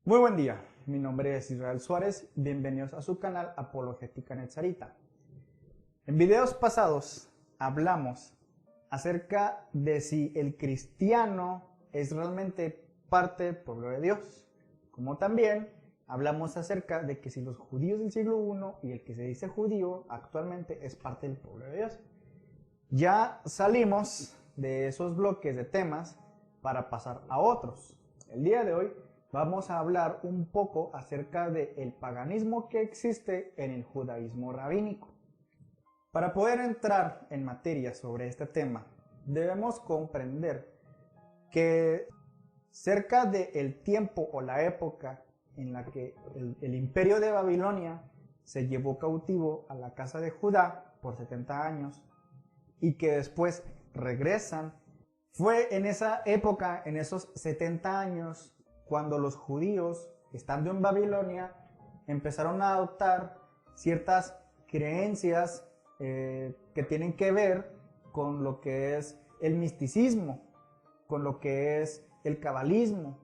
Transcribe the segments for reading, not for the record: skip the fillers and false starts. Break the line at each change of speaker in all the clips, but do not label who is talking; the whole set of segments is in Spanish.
Muy buen día, mi nombre es Israel Suárez, bienvenidos a su canal Apologética Netzarita. En videos pasados hablamos acerca de si el cristiano es realmente parte del pueblo de Dios, como también hablamos acerca de que si los judíos del siglo I y el que se dice judío actualmente es parte del pueblo de Dios. Ya salimos de esos bloques de temas para pasar a otros. El día de hoy vamos a hablar un poco acerca del paganismo que existe en el judaísmo rabínico. Para poder entrar en materia sobre este tema, debemos comprender que cerca del tiempo o la época en la que el imperio de Babilonia se llevó cautivo a la casa de Judá por 70 años y que después regresan, fue en esa época, en esos 70 años, cuando los judíos, estando en Babilonia, empezaron a adoptar ciertas creencias que tienen que ver con lo que es el misticismo, con lo que es el cabalismo,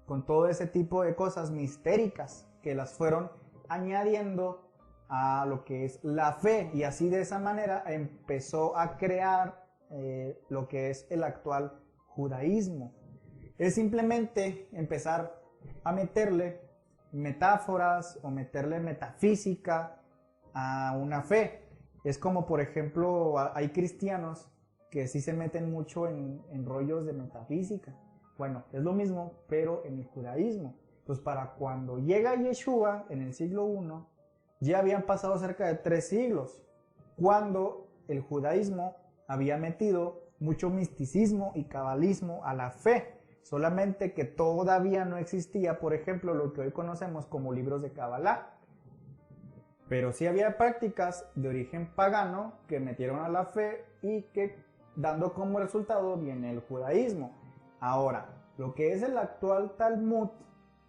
con todo ese tipo de cosas mistéricas que las fueron añadiendo a lo que es la fe, y así de esa manera empezó a crear lo que es el actual judaísmo. Es simplemente empezar a meterle metáforas o meterle metafísica a una fe. Es como, por ejemplo, hay cristianos que sí se meten mucho en rollos de metafísica. Bueno, es lo mismo, pero en el judaísmo. Pues para cuando llega Yeshua en el siglo I, ya habían pasado cerca de 3 siglos, cuando el judaísmo había metido mucho misticismo y cabalismo a la fe, solamente que todavía no existía, por ejemplo, lo que hoy conocemos como libros de Kabbalah. Pero sí había prácticas de origen pagano que metieron a la fe y que dando como resultado viene el judaísmo. Ahora, lo que es el actual Talmud,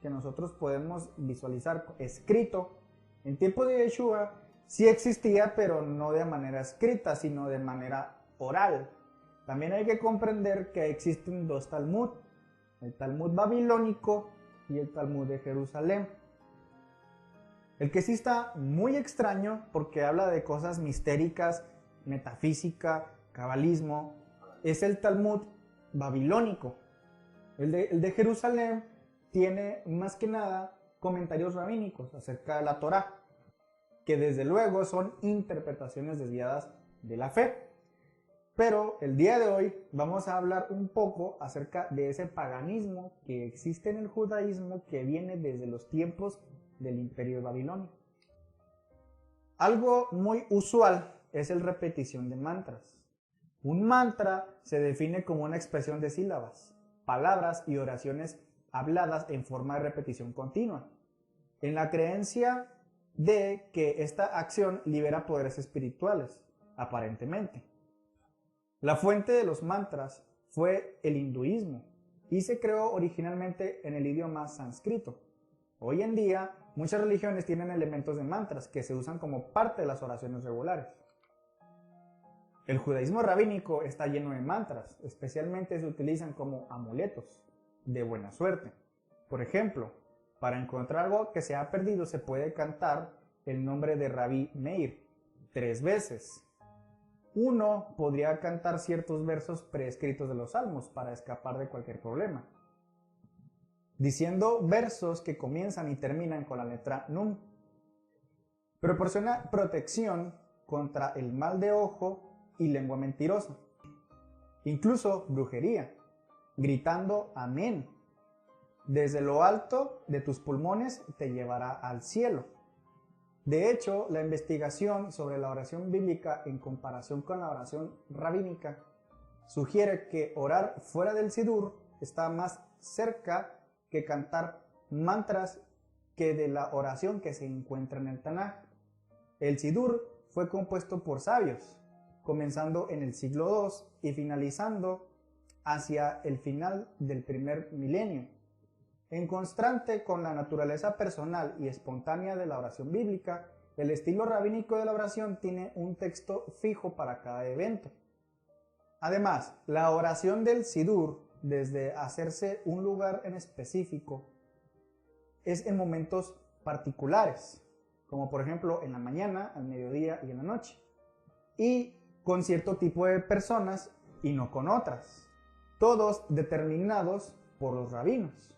que nosotros podemos visualizar escrito, en tiempos de Yeshua sí existía, pero no de manera escrita, sino de manera oral. También hay que comprender que existen 2 Talmud, el Talmud babilónico y el Talmud de Jerusalén. El que sí está muy extraño porque habla de cosas mistéricas, metafísica, cabalismo, es el Talmud babilónico. El de Jerusalén tiene más que nada comentarios rabínicos acerca de la Torá, que desde luego son interpretaciones desviadas de la fe. Pero el día de hoy vamos a hablar un poco acerca de ese paganismo que existe en el judaísmo que viene desde los tiempos del imperio de Babilonia. Algo muy usual es la repetición de mantras. Un mantra se define como una expresión de sílabas, palabras y oraciones habladas en forma de repetición continua, en la creencia de que esta acción libera poderes espirituales, aparentemente. La fuente de los mantras fue el hinduismo y se creó originalmente en el idioma sánscrito. Hoy en día, muchas religiones tienen elementos de mantras que se usan como parte de las oraciones regulares. El judaísmo rabínico está lleno de mantras, especialmente se utilizan como amuletos de buena suerte. Por ejemplo, para encontrar algo que se ha perdido se puede cantar el nombre de Rabí Meir 3 veces. Uno podría cantar ciertos versos preescritos de los salmos para escapar de cualquier problema, diciendo versos que comienzan y terminan con la letra Nun. Proporciona protección contra el mal de ojo y lengua mentirosa, incluso brujería, gritando amén. Desde lo alto de tus pulmones te llevará al cielo. De hecho, la investigación sobre la oración bíblica en comparación con la oración rabínica sugiere que orar fuera del Sidur está más cerca que cantar mantras que de la oración que se encuentra en el Tanaj. El Sidur fue compuesto por sabios, comenzando en el siglo II y finalizando hacia el final del primer milenio. En constante con la naturaleza personal y espontánea de la oración bíblica, el estilo rabínico de la oración tiene un texto fijo para cada evento. Además, la oración del Sidur, desde hacerse un lugar en específico es en momentos particulares, como por ejemplo en la mañana, al mediodía y en la noche, y con cierto tipo de personas y no con otras, todos determinados por los rabinos.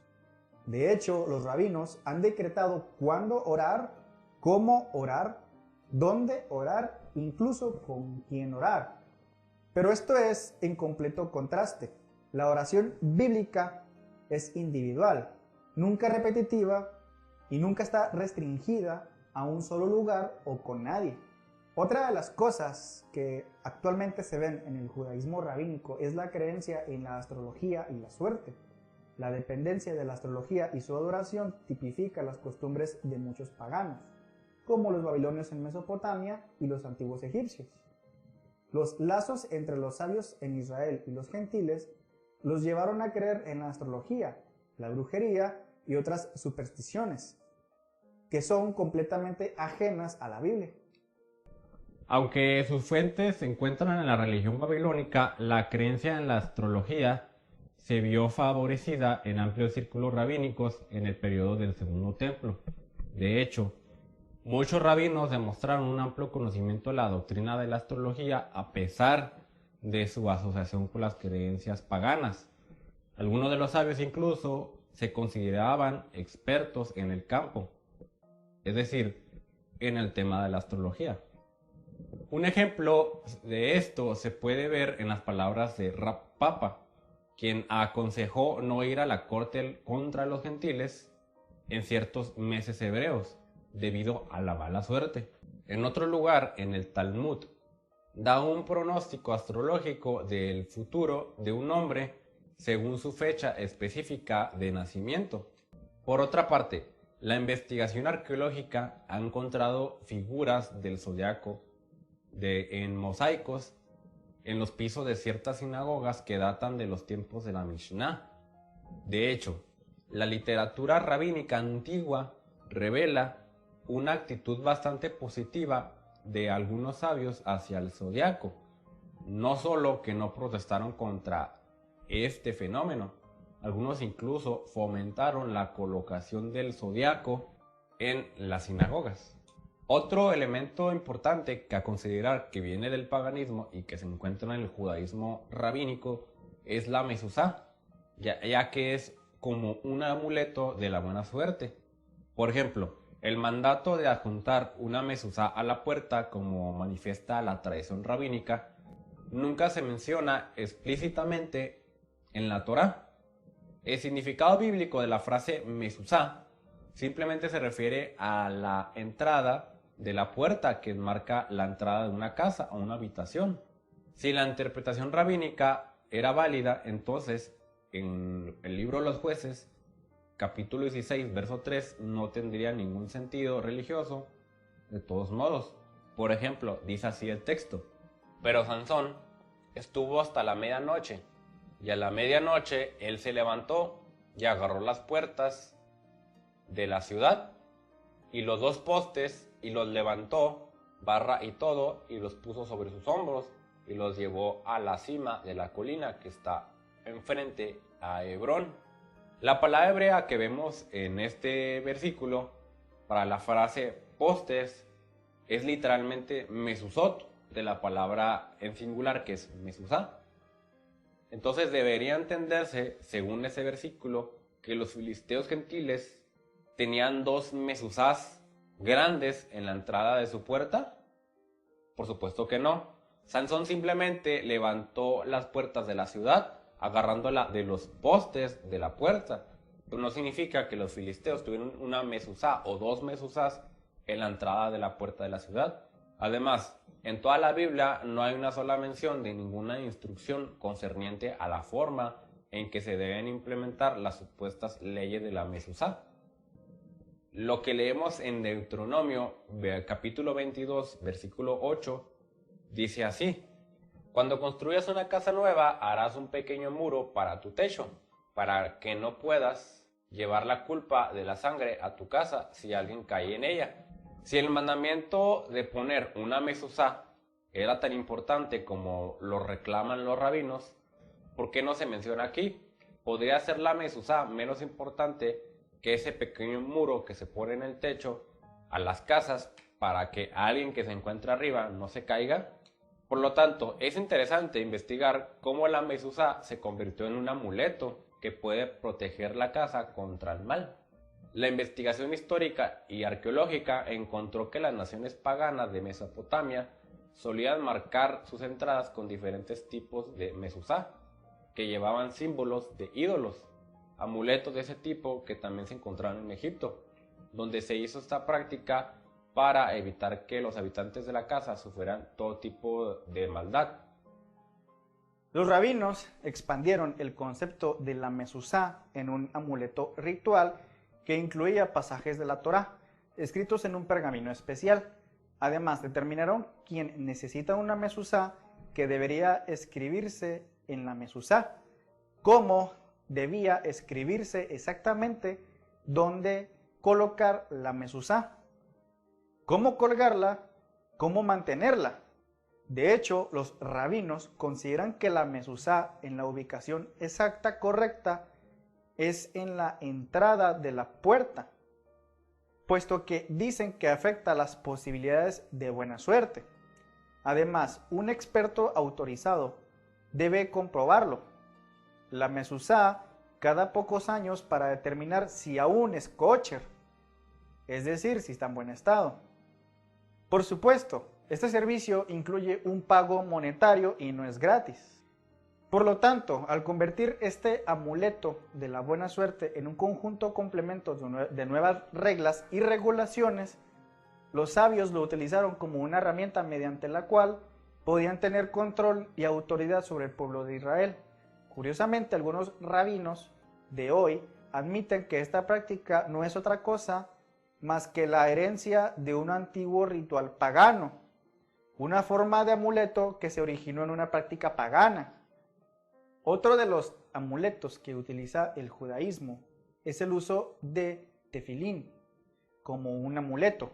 De hecho, los rabinos han decretado cuándo orar, cómo orar, dónde orar, incluso con quién orar. Pero esto es en completo contraste. La oración bíblica es individual, nunca repetitiva y nunca está restringida a un solo lugar o con nadie. Otra de las cosas que actualmente se ven en el judaísmo rabínico es la creencia en la astrología y la suerte. La dependencia de la astrología y su adoración tipifica las costumbres de muchos paganos, como los babilonios en Mesopotamia y los antiguos egipcios. Los lazos entre los sabios en Israel y los gentiles los llevaron a creer en la astrología, la brujería y otras supersticiones, que son completamente ajenas a la Biblia.
Aunque sus fuentes se encuentran en la religión babilónica, la creencia en la astrología se vio favorecida en amplios círculos rabínicos en el periodo del Segundo Templo. De hecho, muchos rabinos demostraron un amplio conocimiento de la doctrina de la astrología a pesar de su asociación con las creencias paganas. Algunos de los sabios incluso se consideraban expertos en el campo, es decir, en el tema de la astrología. Un ejemplo de esto se puede ver en las palabras de Rab Papa, quien aconsejó no ir a la corte contra los gentiles en ciertos meses hebreos, debido a la mala suerte. En otro lugar, en el Talmud, da un pronóstico astrológico del futuro de un hombre según su fecha específica de nacimiento. Por otra parte, la investigación arqueológica ha encontrado figuras del zodiaco en mosaicos en los pisos de ciertas sinagogas que datan de los tiempos de la Mishnah. De hecho, la literatura rabínica antigua revela una actitud bastante positiva de algunos sabios hacia el zodiaco. No solo que no protestaron contra este fenómeno, algunos incluso fomentaron la colocación del zodiaco en las sinagogas. Otro elemento importante que a considerar que viene del paganismo y que se encuentra en el judaísmo rabínico es la mezuzá, ya que es como un amuleto de la buena suerte. Por ejemplo, el mandato de adjuntar una mezuzá a la puerta, como manifiesta la tradición rabínica, nunca se menciona explícitamente en la Torá. El significado bíblico de la frase mezuzá simplemente se refiere a la entrada de la puerta que marca la entrada de una casa o una habitación. Si la interpretación rabínica era válida, entonces en el libro de los jueces, capítulo 16, verso 3, no tendría ningún sentido religioso de todos modos. Por ejemplo, dice así el texto: pero Sansón estuvo hasta la medianoche, y a la medianoche él se levantó y agarró las puertas de la ciudad y los dos postes, y los levantó, barra y todo, y los puso sobre sus hombros, y los llevó a la cima de la colina que está enfrente a Hebrón. La palabra hebrea que vemos en este versículo para la frase postes es literalmente mezuzot, de la palabra en singular que es mezuzá. Entonces debería entenderse, según ese versículo, que los filisteos gentiles tenían dos mezuzás grandes en la entrada de su puerta. Por supuesto que no. Sansón simplemente levantó las puertas de la ciudad agarrándola de los postes de la puerta, pero no significa que los filisteos tuvieron una mezuzá o dos mezuzás en la entrada de la puerta de la ciudad. Además, en toda la Biblia no hay una sola mención de ninguna instrucción concerniente a la forma en que se deben implementar las supuestas leyes de la mezuzá. Lo que leemos en Deuteronomio, capítulo 22, versículo 8, dice así: cuando construyas una casa nueva, harás un pequeño muro para tu techo, para que no puedas llevar la culpa de la sangre a tu casa si alguien cae en ella. Si el mandamiento de poner una mezuzá era tan importante como lo reclaman los rabinos, ¿por qué no se menciona aquí? ¿Podría ser la mezuzá menos importante que ese pequeño muro que se pone en el techo a las casas para que alguien que se encuentra arriba no se caiga. Por lo tanto, es interesante investigar cómo la mezuzá se convirtió en un amuleto que puede proteger la casa contra el mal. La investigación histórica y arqueológica encontró que las naciones paganas de Mesopotamia solían marcar sus entradas con diferentes tipos de mezuzá, que llevaban símbolos de ídolos, amuletos de ese tipo que también se encontraban en Egipto, donde se hizo esta práctica para evitar que los habitantes de la casa sufrieran todo tipo de maldad.
Los rabinos expandieron el concepto de la mezuzá en un amuleto ritual que incluía pasajes de la Torá, escritos en un pergamino especial. Además, determinaron quién necesita una mezuzá que debería escribirse en la mezuzá, cómo debía escribirse exactamente, dónde colocar la mezuzá, cómo colgarla, cómo mantenerla. De hecho, los rabinos consideran que la mezuzá en la ubicación exacta correcta es en la entrada de la puerta, puesto que dicen que afecta las posibilidades de buena suerte. Además, un experto autorizado debe comprobarlo. La mezuzá cada pocos años para determinar si aún es kosher, es decir, si está en buen estado. Por supuesto, este servicio incluye un pago monetario y no es gratis. Por lo tanto, al convertir este amuleto de la buena suerte en un conjunto complemento de nuevas reglas y regulaciones, los sabios lo utilizaron como una herramienta mediante la cual podían tener control y autoridad sobre el pueblo de Israel. Curiosamente, algunos rabinos de hoy admiten que esta práctica no es otra cosa más que la herencia de un antiguo ritual pagano, una forma de amuleto que se originó en una práctica pagana. Otro de los amuletos que utiliza el judaísmo es el uso de tefilín como un amuleto.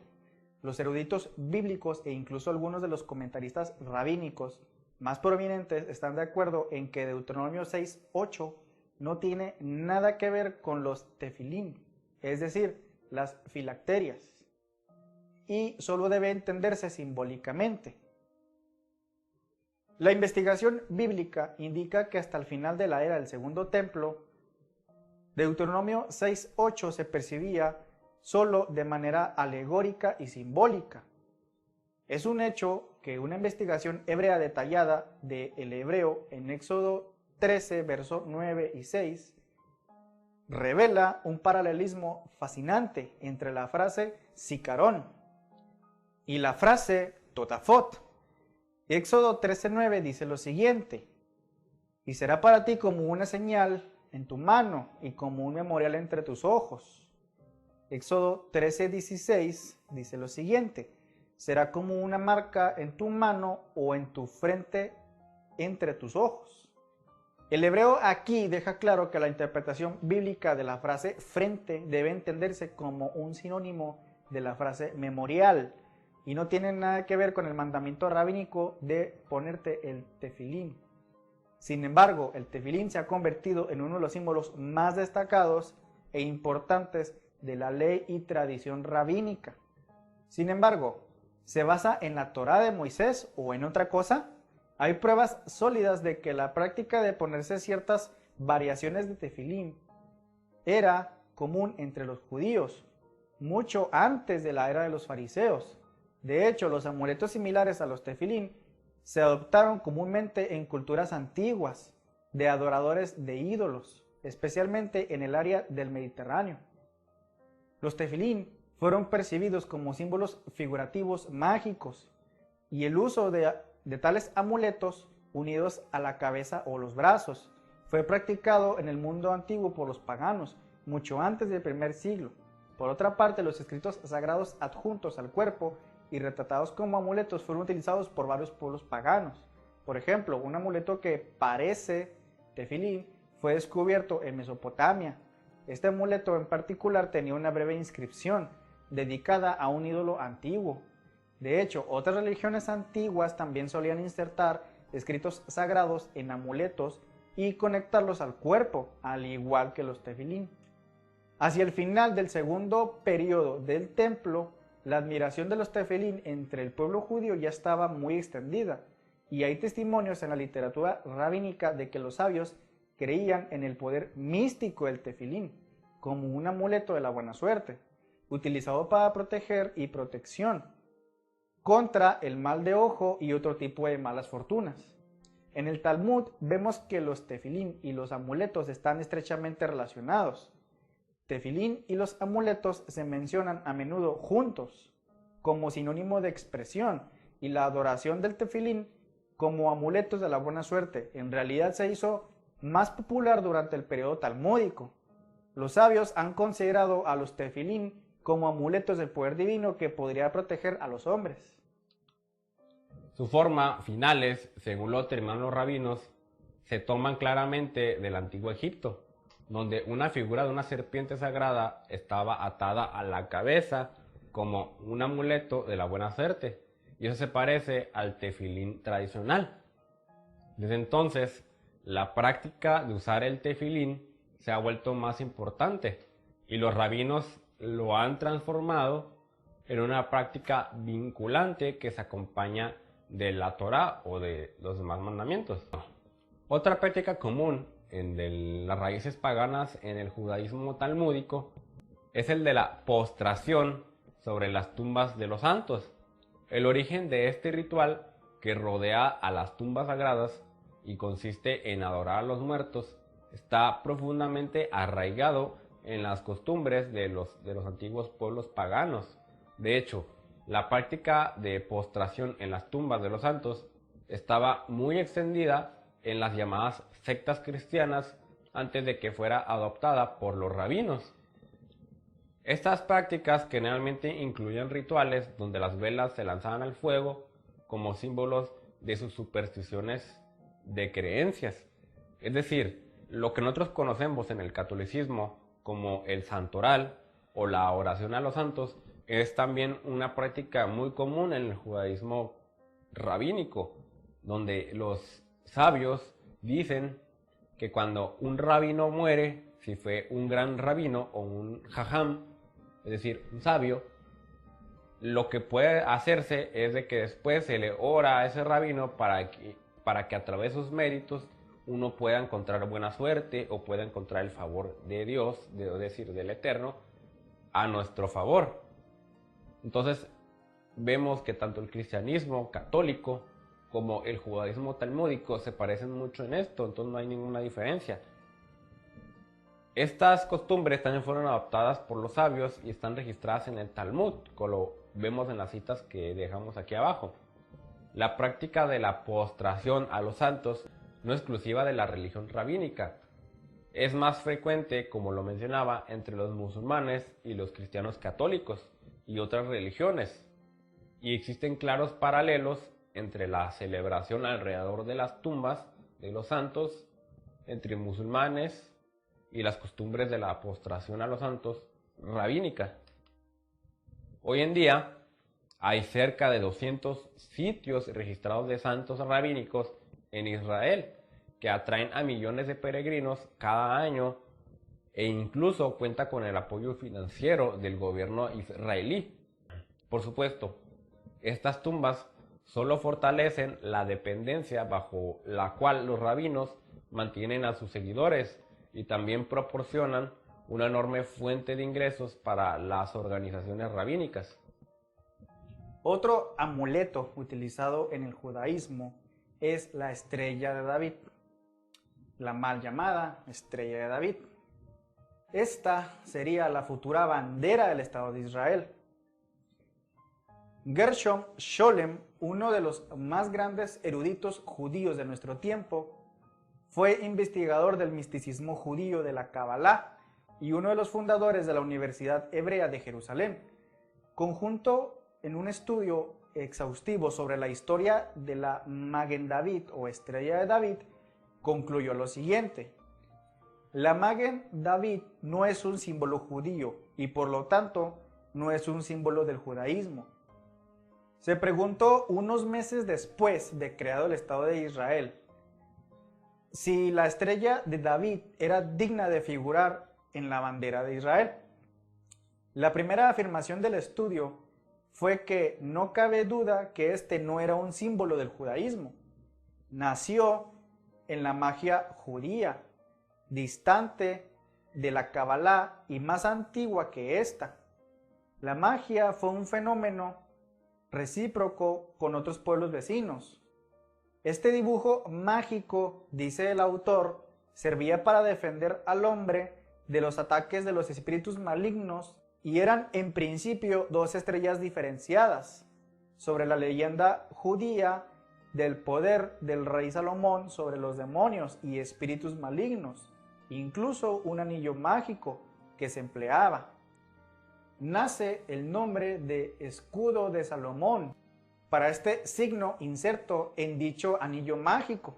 Los eruditos bíblicos e incluso algunos de los comentaristas rabínicos más prominentes están de acuerdo en que Deuteronomio 6:8 no tiene nada que ver con los tefilín, es decir, las filacterias, y solo debe entenderse simbólicamente. La investigación bíblica indica que hasta el final de la era del Segundo Templo, Deuteronomio 6:8 se percibía solo de manera alegórica y simbólica. Es un hecho que una investigación hebrea detallada del hebreo en Éxodo 13, versos 9 y 6, revela un paralelismo fascinante entre la frase sicarón y la frase totafot. Éxodo 13:9 dice lo siguiente: y será para ti como una señal en tu mano y como un memorial entre tus ojos. Éxodo 13:16 dice lo siguiente: será como una marca en tu mano o en tu frente entre tus ojos. El hebreo aquí deja claro que la interpretación bíblica de la frase frente debe entenderse como un sinónimo de la frase memorial y no tiene nada que ver con el mandamiento rabínico de ponerte el tefilín. Sin embargo, el tefilín se ha convertido en uno de los símbolos más destacados e importantes de la ley y tradición rabínica. Sin embargo, ¿se basa en la Torá de Moisés o en otra cosa? Hay pruebas sólidas de que la práctica de ponerse ciertas variaciones de tefilín era común entre los judíos, mucho antes de la era de los fariseos. De hecho, los amuletos similares a los tefilín se adoptaron comúnmente en culturas antiguas de adoradores de ídolos, especialmente en el área del Mediterráneo. Los tefilín fueron percibidos como símbolos figurativos mágicos y el uso de tales amuletos unidos a la cabeza o los brazos fue practicado en el mundo antiguo por los paganos mucho antes del primer siglo. Por otra parte, los escritos sagrados adjuntos al cuerpo y retratados como amuletos fueron utilizados por varios pueblos paganos. Por ejemplo, un amuleto que parece tefilín fue descubierto en Mesopotamia. Este amuleto en particular tenía una breve inscripción dedicada a un ídolo antiguo. De hecho, otras religiones antiguas también solían insertar escritos sagrados en amuletos y conectarlos al cuerpo, al igual que los tefilín. Hacia el final del segundo periodo del templo, la admiración de los tefilín entre el pueblo judío ya estaba muy extendida, y hay testimonios en la literatura rabínica de que los sabios creían en el poder místico del tefilín, como un amuleto de la buena suerte, utilizado para proteger y protección contra el mal de ojo y otro tipo de malas fortunas. En el Talmud vemos que los tefilín y los amuletos están estrechamente relacionados. Tefilín y los amuletos se mencionan a menudo juntos, como sinónimo de expresión, y la adoración del tefilín como amuletos de la buena suerte en realidad se hizo más popular durante el periodo talmúdico. Los sabios han considerado a los tefilín como amuletos del poder divino que podría proteger a los hombres.
Su forma, finales, según lo determinan los rabinos, se toman claramente del antiguo Egipto, donde una figura de una serpiente sagrada estaba atada a la cabeza como un amuleto de la buena suerte, y eso se parece al tefilín tradicional. Desde entonces, la práctica de usar el tefilín se ha vuelto más importante, y los rabinos lo han transformado en una práctica vinculante que se acompaña de la Torá o de los demás mandamientos. Otra práctica común en las raíces paganas en el judaísmo talmúdico es el de la postración sobre las tumbas de los santos. El origen de este ritual, que rodea a las tumbas sagradas y consiste en adorar a los muertos, está profundamente arraigado en las costumbres de los antiguos pueblos paganos. De hecho, la práctica de postración en las tumbas de los santos estaba muy extendida en las llamadas sectas cristianas antes de que fuera adoptada por los rabinos. Estas prácticas generalmente incluían rituales donde las velas se lanzaban al fuego como símbolos de sus supersticiones de creencias. Es decir, lo que nosotros conocemos en el catolicismo como el santoral o la oración a los santos es también una práctica muy común en el judaísmo rabínico, donde los sabios dicen que cuando un rabino muere, si fue un gran rabino o un jajam, es decir, un sabio, lo que puede hacerse es de que después se le ora a ese rabino para que a través de sus méritos uno pueda encontrar buena suerte o pueda encontrar el favor de Dios, es decir, del Eterno, a nuestro favor. Entonces vemos que tanto el cristianismo católico como el judaísmo talmúdico se parecen mucho en esto, entonces no hay ninguna diferencia. Estas costumbres también fueron adoptadas por los sabios y están registradas en el Talmud, como lo vemos en las citas que dejamos aquí abajo. La práctica de la postración a los santos no es exclusiva de la religión rabínica. Es más frecuente, como lo mencionaba, entre los musulmanes y los cristianos católicos y otras religiones. Y existen claros paralelos entre la celebración alrededor de las tumbas de los santos, entre musulmanes y las costumbres de la postración a los santos rabínica. Hoy en día hay cerca de 200 sitios registrados de santos rabínicos en Israel que atraen a millones de peregrinos cada año e incluso cuenta con el apoyo financiero del gobierno israelí. Por supuesto, estas tumbas solo fortalecen la dependencia bajo la cual los rabinos mantienen a sus seguidores y también proporcionan una enorme fuente de ingresos para las organizaciones rabínicas.
Otro amuleto utilizado en el judaísmo es la estrella de David, la mal llamada estrella de David. Esta sería la futura bandera del Estado de Israel. Gershom Scholem, uno de los más grandes eruditos judíos de nuestro tiempo, fue investigador del misticismo judío de la Kabbalah y uno de los fundadores de la Universidad Hebrea de Jerusalén. Conjunto en un estudio exhaustivo sobre la historia de la Magen David o estrella de David, concluyó lo siguiente: la Magen David no es un símbolo judío y por lo tanto no es un símbolo del judaísmo. Se preguntó unos meses después de creado el Estado de Israel si la estrella de David era digna de figurar en la bandera de Israel. La primera afirmación del estudio fue que no cabe duda que este no era un símbolo del judaísmo. Nació en la magia judía, distante de la Kabbalah y más antigua que esta. La magia fue un fenómeno recíproco con otros pueblos vecinos. Este dibujo mágico, dice el autor, servía para defender al hombre de los ataques de los espíritus malignos y eran en principio dos estrellas diferenciadas sobre la leyenda judía del poder del rey Salomón sobre los demonios y espíritus malignos, incluso un anillo mágico que se empleaba. Nace el nombre de escudo de Salomón para este signo inserto en dicho anillo mágico.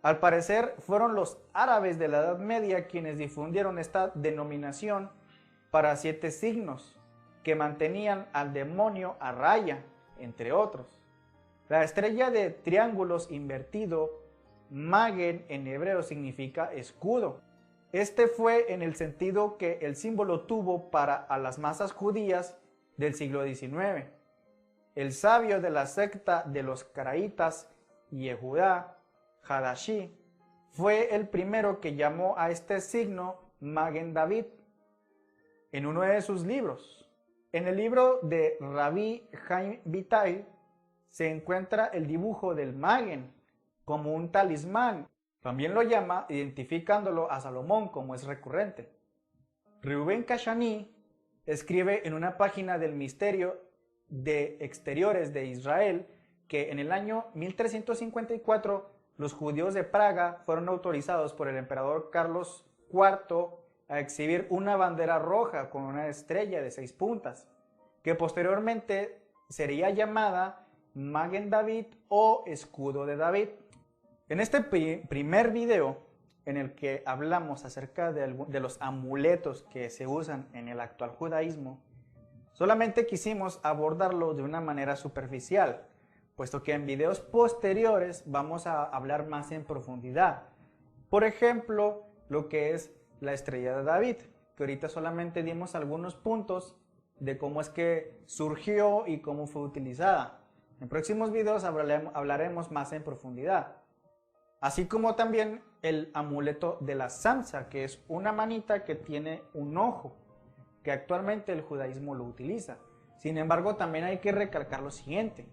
Al parecer fueron los árabes de la Edad Media quienes difundieron esta denominación para 7 signos que mantenían al demonio a raya, entre otros. La estrella de triángulos invertido, Magen en hebreo significa escudo. Este fue en el sentido que el símbolo tuvo para a las masas judías del siglo XIX. El sabio de la secta de los caraítas, Yehudá Hadashi, fue el primero que llamó a este signo Magen David en uno de sus libros. En el libro de Rabbi Chaim Vital se encuentra el dibujo del Magen como un talismán. También lo llama identificándolo a Salomón como es recurrente. Reuben Kashani escribe en una página del Misterio de Exteriores de Israel que en el año 1354 los judíos de Praga fueron autorizados por el emperador Carlos IV a exhibir una bandera roja con una estrella de 6 puntas, que posteriormente sería llamada Magen David o Escudo de David. En este primer video, en el que hablamos acerca de los amuletos que se usan en el actual judaísmo, solamente quisimos abordarlo de una manera superficial, puesto que en videos posteriores vamos a hablar más en profundidad. Por ejemplo, lo que es la estrella de David, que ahorita solamente dimos algunos puntos de cómo es que surgió y cómo fue utilizada. En próximos videos hablaremos más en profundidad. Así como también el amuleto de la Samsa, que es una manita que tiene un ojo, que actualmente el judaísmo lo utiliza. Sin embargo, también hay que recalcar lo siguiente.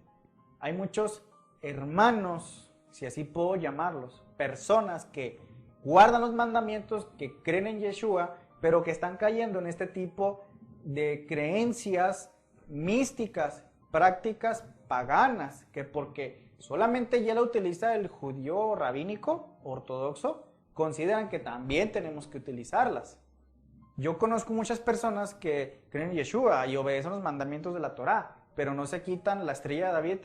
Hay muchos hermanos, si así puedo llamarlos, personas que guardan los mandamientos, que creen en Yeshua, pero que están cayendo en este tipo de creencias místicas, prácticas paganas, que porque solamente ya la utiliza el judío rabínico ortodoxo, consideran que también tenemos que utilizarlas. Yo conozco muchas personas que creen en Yeshua y obedecen los mandamientos de la Torá, pero no se quitan la estrella de David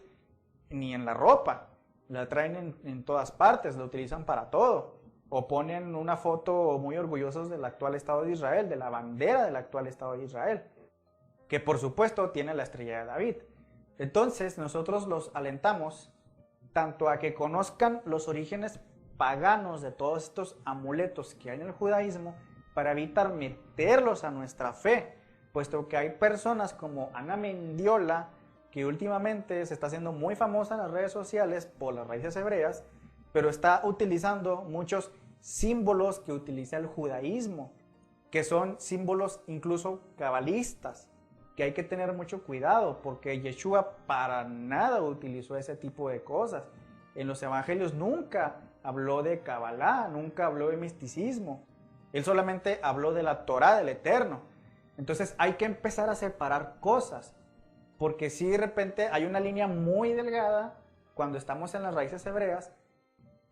ni en la ropa, la traen en todas partes, la utilizan para todo, o ponen una foto muy orgullosos del actual Estado de Israel, de la bandera del actual Estado de Israel, que por supuesto tiene la estrella de David. Entonces nosotros los alentamos tanto a que conozcan los orígenes paganos de todos estos amuletos que hay en el judaísmo para evitar meterlos a nuestra fe, puesto que hay personas como Ana Mendiola, que últimamente se está haciendo muy famosa en las redes sociales por las raíces hebreas, pero está utilizando muchos símbolos que utiliza el judaísmo, que son símbolos incluso cabalistas, que hay que tener mucho cuidado, porque Yeshua para nada utilizó ese tipo de cosas. En los evangelios nunca habló de Kabbalah, nunca habló de misticismo. Él solamente habló de la Torá del Eterno. Entonces hay que empezar a separar cosas, porque si de repente hay una línea muy delgada cuando estamos en las raíces hebreas,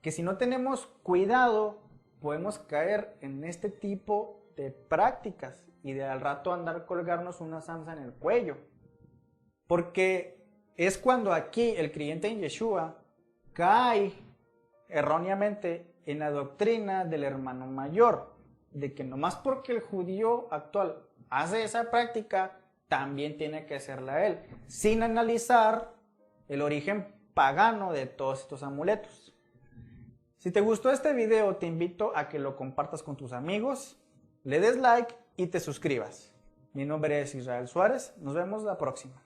que si no tenemos cuidado podemos caer en este tipo de prácticas y de al rato andar colgarnos una samsa en el cuello. Porque es cuando aquí el creyente en Yeshua cae erróneamente en la doctrina del hermano mayor, de que nomás porque el judío actual hace esa práctica, también tiene que hacerla él, sin analizar el origen pagano de todos estos amuletos. Si te gustó este video, te invito a que lo compartas con tus amigos, le des like y te suscribas. Mi nombre es Israel Suárez. Nos vemos la próxima.